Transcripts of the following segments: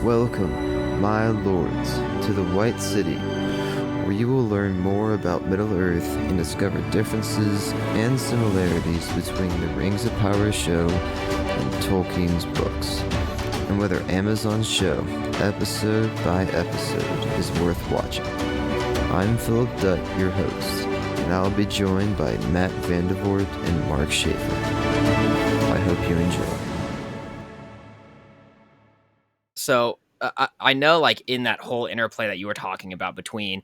Welcome, my lords, to the White City, where you will learn more about Middle-earth and discover differences and similarities between the Rings of Power show and Tolkien's books, and whether Amazon's show, episode by episode, is worth watching. I'm Philip Dutt, your host, and I'll be joined by Matt Vandervoort and Mark Schaefer. I hope you enjoy. So I know, like, in that whole interplay that you were talking about between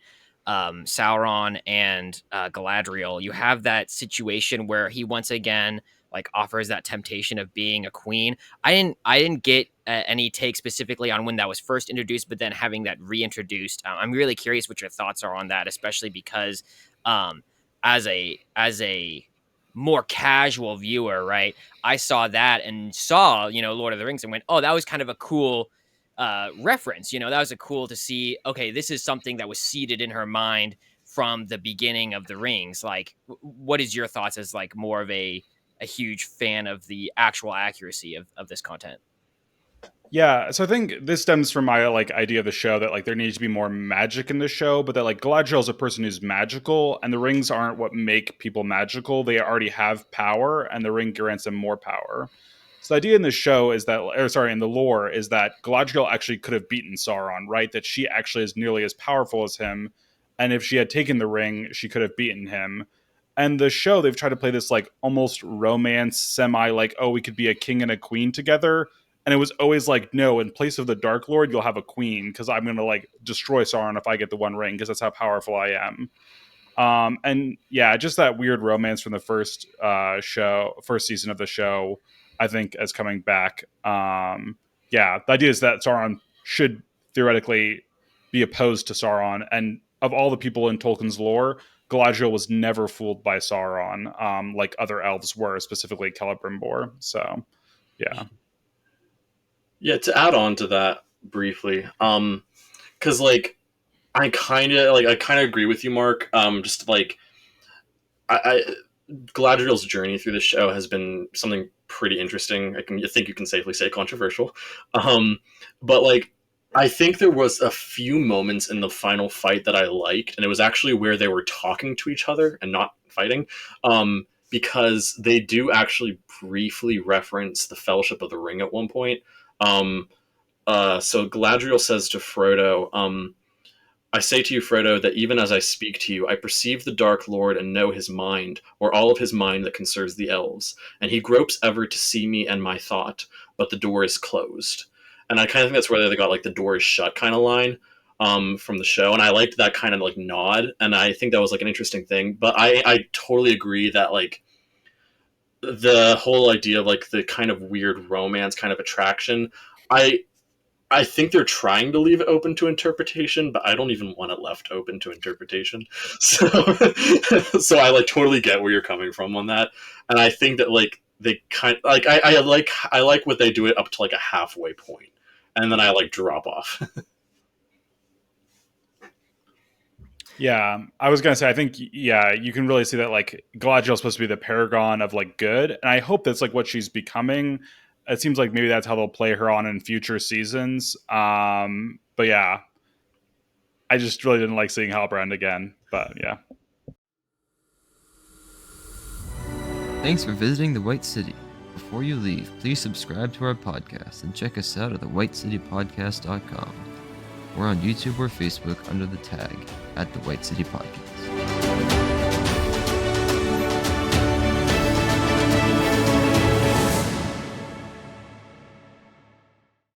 Sauron and Galadriel, you have that situation where he once again like offers that temptation of being a queen. I didn't get any take specifically on when that was first introduced, but then having that reintroduced, I'm really curious what your thoughts are on that, especially because as a more casual viewer, right? I saw that and saw, Lord of the Rings and went, oh, that was kind of a cool reference. That was a cool to see. Okay, this is something that was seeded in her mind from the beginning of the Rings. Like, what is your thoughts as like more of a huge fan of the actual accuracy of this content? Yeah, so I think this stems from my idea of the show that there needs to be more magic in the show, but that Galadriel is a person who's magical, and the rings aren't what make people magical. They already have power, and the ring grants them more power. So the idea in the show is that, in the lore, is that Galadriel actually could have beaten Sauron, right? That she actually is nearly as powerful as him, and if she had taken the ring, she could have beaten him. And the show, they've tried to play this almost romance, oh, we could be a king and a queen together. And it was always no, in place of the Dark Lord, you'll have a queen, because I'm going to destroy Sauron if I get the One Ring, because that's how powerful I am. And yeah, just that weird romance from the first season of the show, I think, is coming back. Yeah, the idea is that Sauron should theoretically be opposed to Sauron. And of all the people in Tolkien's lore, Galadriel was never fooled by Sauron, like other elves were, specifically Celebrimbor. So, yeah. Yeah, to add on to that briefly, because I kind of agree with you, Mark. I Galadriel's journey through the show has been something pretty interesting. I think you can safely say controversial. But I think there was a few moments in the final fight that I liked, and it was actually where they were talking to each other and not fighting. Because they do actually briefly reference the Fellowship of the Ring at one point. So Galadriel says to Frodo, I say to you, Frodo, that even as I speak to you, I perceive the Dark Lord and know his mind, or all of his mind that concerns the elves. And he gropes ever to see me and my thought, but the door is closed. And I kind of think that's where they got the door is shut kind of line from the show. And I liked that kind of nod. And I think that was an interesting thing. But I totally agree that the whole idea of the kind of weird romance kind of attraction, I think they're trying to leave it open to interpretation, but I don't even want it left open to interpretation. So so I totally get where you're coming from on that. And I think that they kind of, I like what they do it up to a halfway point, and then I drop off. Yeah, I was going to say, I think, yeah, you can really see that Galadriel's supposed to be the paragon of good. And I hope that's what she's becoming. It seems maybe that's how they'll play her on in future seasons. But yeah, I just really didn't like seeing Halbrand again. But yeah. Thanks for visiting the White City. Before you leave, please subscribe to our podcast and check us out at thewhitecitypodcast.com. We're on YouTube or Facebook under the tag @The White City Podcast.